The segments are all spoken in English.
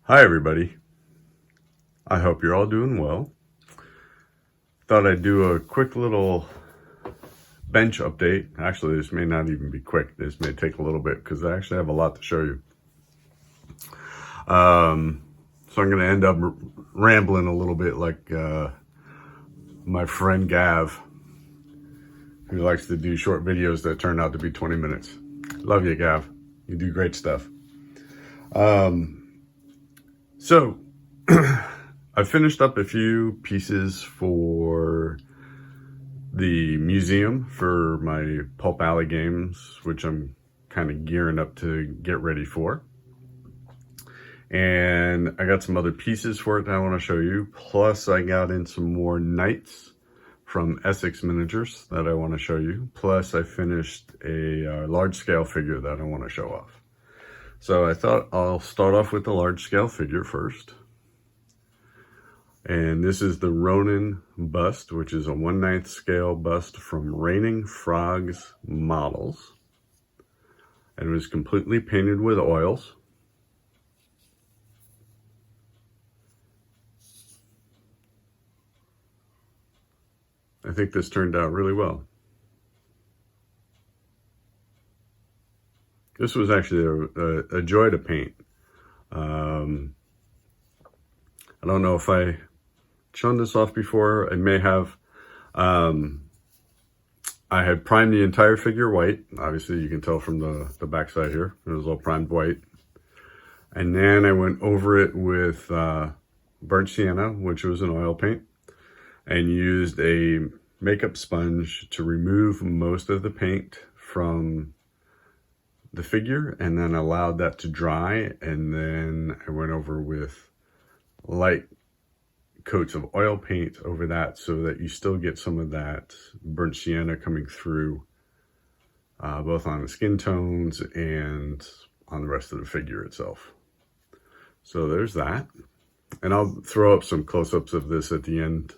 Hi everybody, I hope you're all doing well. Thought I'd do a quick little bench update. Actually, this may not even be quick. This may take a little bit because I actually have a lot to show you. So I'm going to end up rambling a little bit like my friend Gav, who likes to do short videos that turn out to be 20 minutes. Love you, Gav. You do great stuff. So I finished up a few pieces for the museum for my Pulp Alley games, which I'm kind of gearing up to get ready for. And I got some other pieces for it that I want to show you. Plus I got in some more knights from Essex Miniatures that I want to show you. Plus I finished a large scale figure that I want to show off. So I thought I'll start off with the large scale figure first. And this is the Ronin bust, which is a 1/9 scale bust from Raining Frogs Models. And it was completely painted with oils. I think this turned out really well. This was actually a joy to paint. I don't know if I shown this off before. I may have. I had primed the entire figure white. Obviously, you can tell from the backside here. It was all primed white. And then I went over it with burnt sienna, which was an oil paint, and used a makeup sponge to remove most of the paint from the figure, and then allowed that to dry. And then I went over with light coats of oil paint over that so that you still get some of that burnt sienna coming through, both on the skin tones and on the rest of the figure itself. So there's that. And I'll throw up some close-ups of this at the end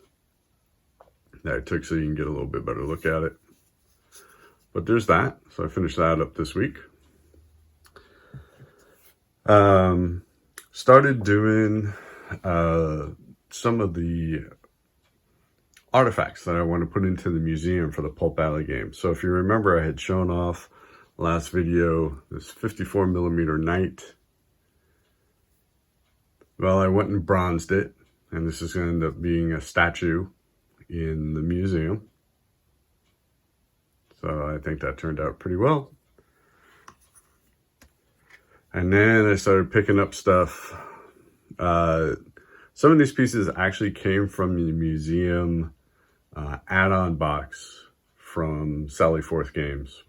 that I took so you can get a little bit better look at it. But there's that. So I finished that up this week. Started doing some of the artifacts that I want to put into the museum for the Pulp Alley game. So if you remember, I had shown off last video this 54mm knight. Well, I went and bronzed it, and this is going to end up being a statue in the museum. So I think that turned out pretty well. And then I started picking up stuff. Some of these pieces actually came from the museum add-on box from Sally Forth Games,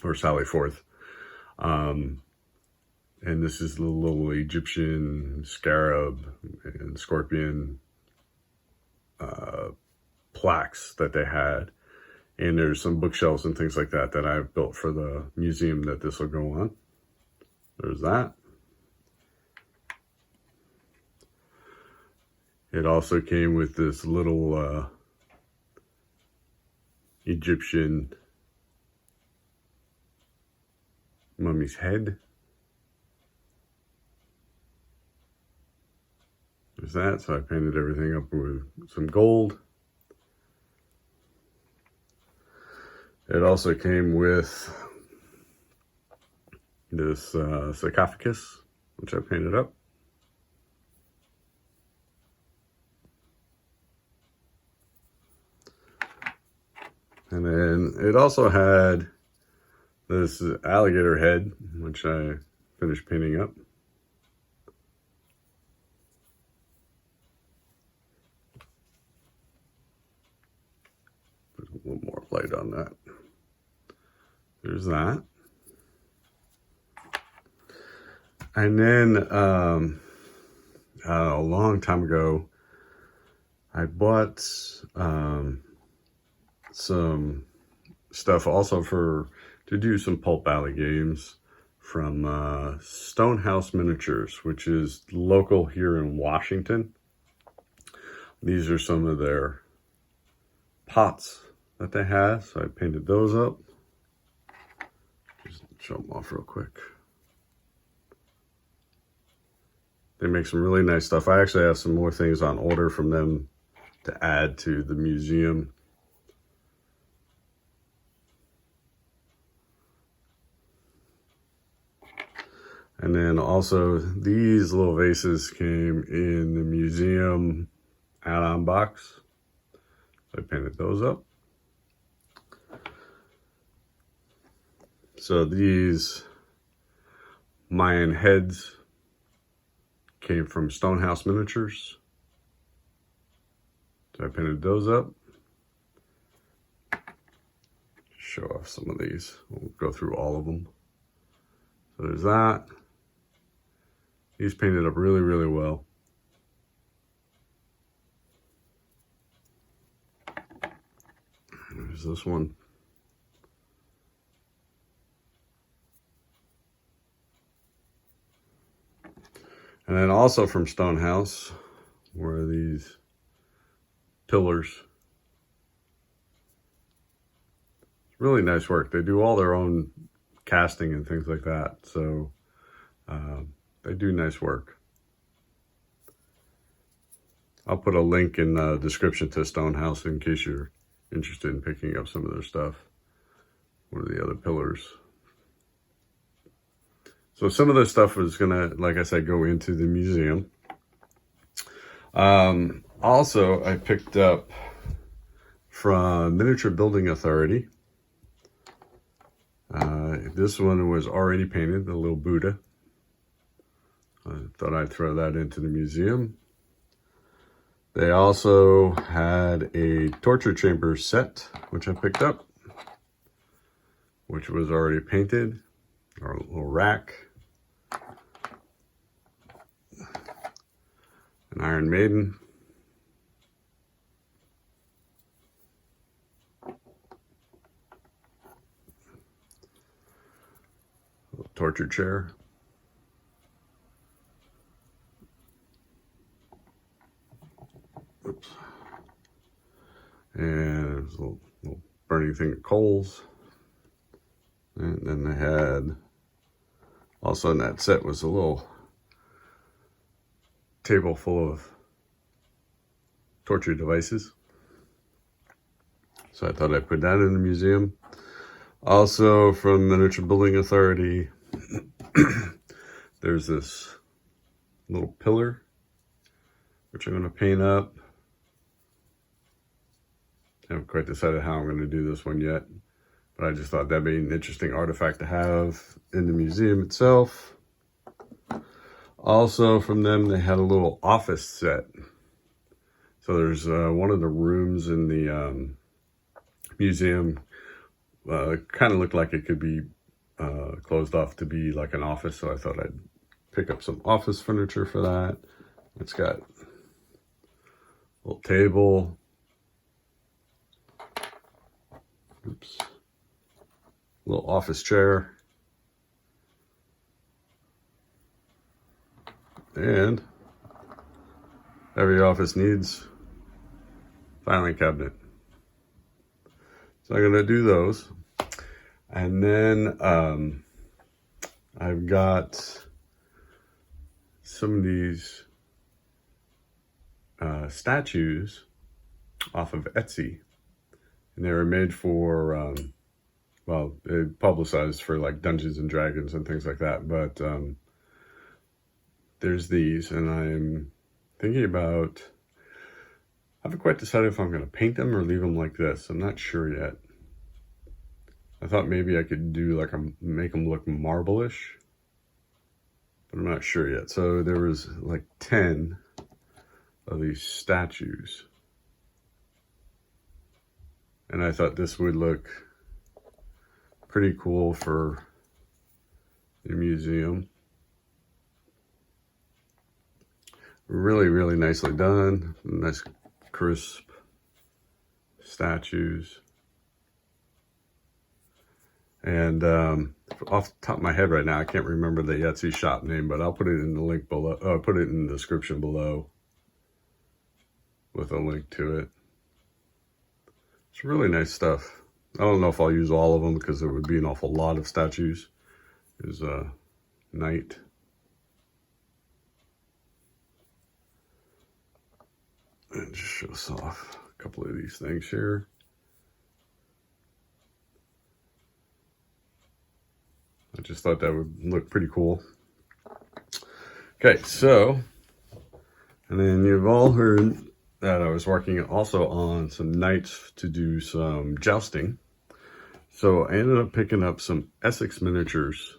or Sally Forth. And this is the little Egyptian scarab and scorpion plaques that they had. And there's some bookshelves and things like that that I've built for the museum that this will go on. There's that. It also came with this little Egyptian mummy's head. There's that. So I painted everything up with some gold. It also came with this sarcophagus, which I painted up. And then it also had this alligator head, which I finished painting up. Put a little more light on that. There's that. And then a long time ago, I bought some stuff also to do some Pulp Alley games from Stonehouse Miniatures, which is local here in Washington. These are some of their pots that they have, so I painted those up. Just show them off real quick. They make some really nice stuff. I actually have some more things on order from them to add to the museum. And then also these little vases came in the museum add-on box. So I painted those up. So these Mayan heads came from Essex Miniatures. So I painted those up. Show off some of these. We'll go through all of them. So there's that. These painted up really, really well. There's this one. And then also from Stonehouse were these pillars. Really nice work. They do all their own casting and things like that. So they do nice work. I'll put a link in the description to Stonehouse in case you're interested in picking up some of their stuff. What are the other pillars? So some of this stuff is gonna, like I said, go into the museum. Also, I picked up from Miniature Building Authority. This one was already painted, the little Buddha. I thought I'd throw that into the museum. They also had a torture chamber set, which I picked up, which was already painted. Our little rack. An Iron Maiden. Little torture chair. Oops. And there's a little burning thing of coals. And then they had, also in that set was a little table full of torture devices. So I thought I'd put that in the museum. Also from Miniature Building Authority, there's this little pillar, which I'm going to paint up. I haven't quite decided how I'm going to do this one yet, but I just thought that'd be an interesting artifact to have in the museum itself. Also from them, they had a little office set. So there's one of the rooms in the museum kind of looked like it could be closed off to be like an office. So I thought I'd pick up some office furniture for that. It's got a little table. Oops. Little office chair. And every office needs filing cabinet. So I'm going to do those. And then I've got some of these statues off of Etsy. And they were made for, well, they publicized for like Dungeons and Dragons and things like that. But there's these, and I'm thinking about, I haven't quite decided if I'm going to paint them or leave them like this. I'm not sure yet. I thought maybe I could do like make them look marble-ish, but I'm not sure yet. So there was like 10 of these statues. And I thought this would look pretty cool for the museum. Really, really nicely done. Nice, crisp statues. And off the top of my head right now, I can't remember the Etsy shop name, but I'll put it in the link below. Put it in the description below with a link to it. It's really nice stuff. I don't know if I'll use all of them because there would be an awful lot of statues. There's a knight. And just show us off a couple of these things here. I just thought that would look pretty cool. Okay, so, and then you've all heard that I was working also on some knights to do some jousting. So I ended up picking up some Essex Miniatures.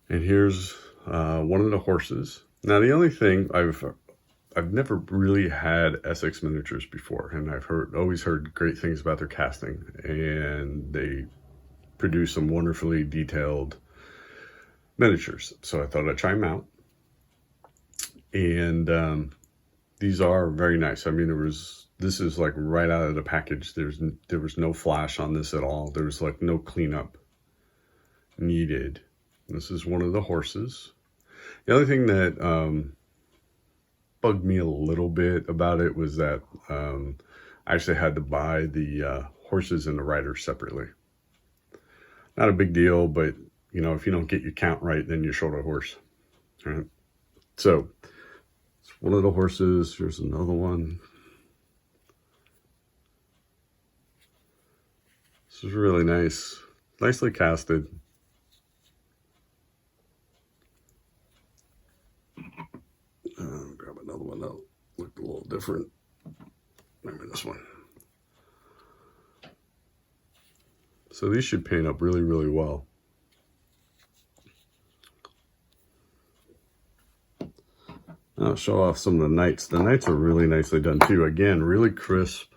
And here's one of the horses. Now the only thing, I've never really had Essex Miniatures before, and I've always heard great things about their casting, and they produce some wonderfully detailed miniatures. So I thought I'd try them out. And these are very nice. I mean, this is like right out of the package. There was no flash on this at all. There was like no cleanup needed. This is one of the horses. The other thing that bugged me a little bit about it was that I actually had to buy the horses and the riders separately. Not a big deal, but you know, if you don't get your count right, then you're short a horse. All right. So it's one of the horses. Here's another one. This is really nice. Nicely casted. Grab another one that looked a little different. Maybe this one. So these should paint up really, really well. I'll show off some of the knights. The knights are really nicely done too. Again, really crisp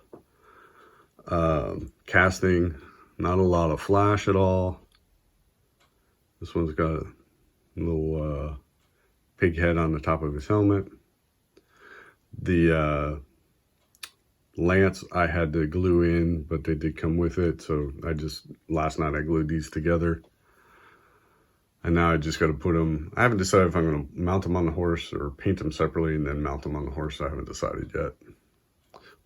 casting. Not a lot of flash at all. This one's got a little pig head on the top of his helmet. The lance I had to glue in, but they did come with it. So last night I glued these together. And now I just got to put them, I haven't decided if I'm going to mount them on the horse or paint them separately and then mount them on the horse. I haven't decided yet.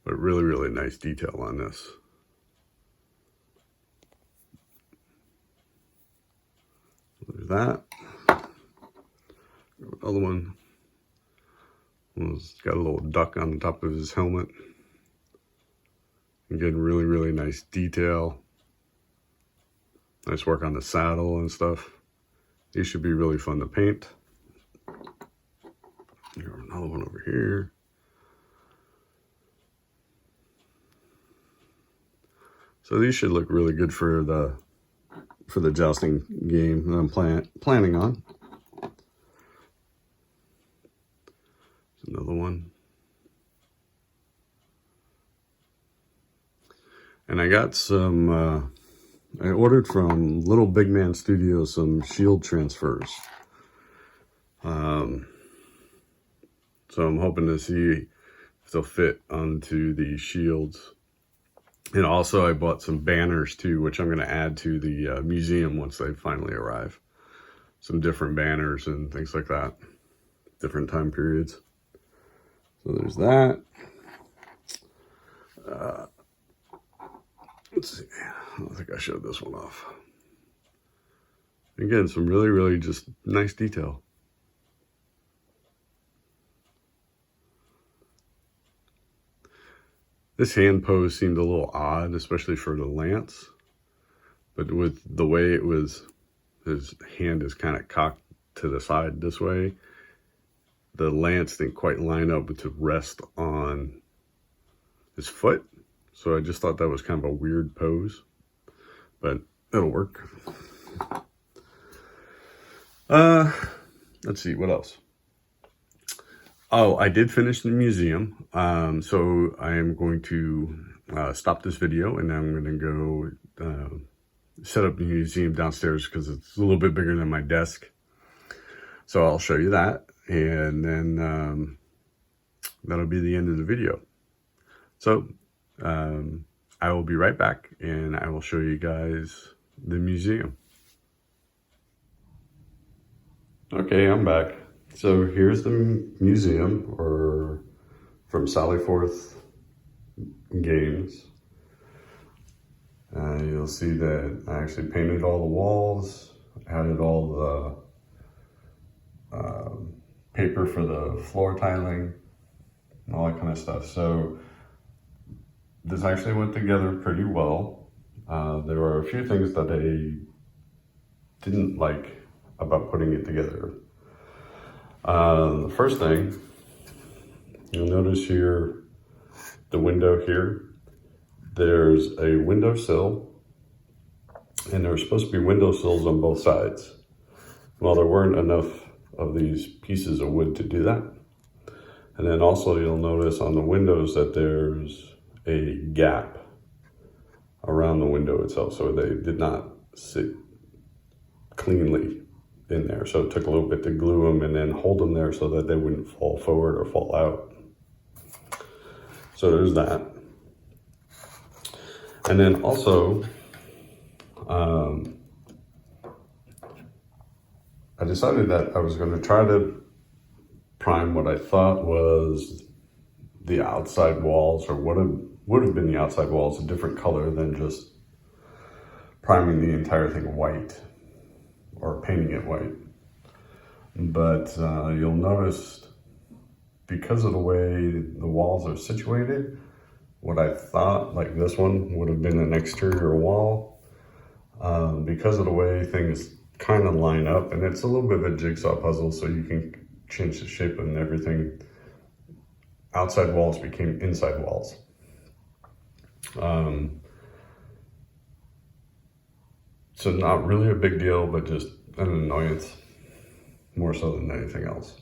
But really, really nice detail on this. There's that. Another one. He's got a little duck on the top of his helmet. Again, really, really nice detail. Nice work on the saddle and stuff. These should be really fun to paint. Here's another one over here. So these should look really good for the jousting game that I'm planning on. There's another one. And I got some, I ordered from Little Big Man Studios some shield transfers. So I'm hoping to see if they'll fit onto the shields. And also I bought some banners too, which I'm going to add to the museum once they finally arrive. Some different banners and things like that. Different time periods. So there's that. Let's see. I don't think I showed this one off. Again, some really, really just nice detail. This hand pose seemed a little odd, especially for the lance. But with the way it was, his hand is kind of cocked to the side this way. The lance didn't quite line up to rest on his foot. So I just thought that was kind of a weird pose. But it'll work. Let's see, what else? Oh, I did finish the museum. So I am going to stop this video and I'm going to go set up the museum downstairs because it's a little bit bigger than my desk. So I'll show you that. And then that'll be the end of the video. So I will be right back and I will show you guys the museum. Okay, I'm back. So here's the museum, or from Sally Forth Games. You'll see that I actually painted all the walls, added all the paper for the floor tiling. and all that kind of stuff. So this actually went together pretty well. There were a few things that I didn't like about putting it together. The first thing, you'll notice here, the window here, there's a windowsill, and there were supposed to be windowsills on both sides. Well, there weren't enough of these pieces of wood to do that. And then also you'll notice on the windows that there's a gap around the window itself, so they did not sit cleanly in there. So it took a little bit to glue them and then hold them there so that they wouldn't fall forward or fall out. So there's that. And then also, I decided that I was going to try to prime what I thought was the outside walls, or what would have been the outside walls, a different color than just priming the entire thing white or painting it white. But you'll notice, because of the way the walls are situated, what I thought, like this one, would have been an exterior wall. Because of the way things kind of line up, and it's a little bit of a jigsaw puzzle, so you can change the shape and everything. Outside walls became inside walls. So not really a big deal, but just an annoyance, more so than anything else.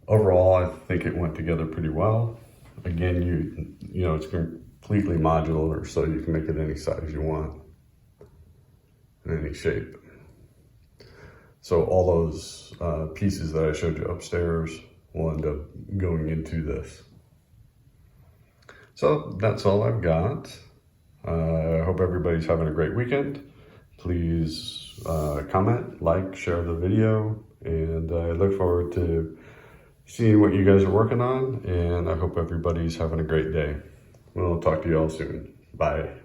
Overall, I think it went together pretty well. Again, you know, it's completely modular, so you can make it any size you want, in any shape. So all those pieces that I showed you upstairs will end up going into this. So that's all I've got. I hope everybody's having a great weekend. Please comment, like, share the video, and I look forward to seeing what you guys are working on, and I hope everybody's having a great day. We'll talk to you all soon. Bye.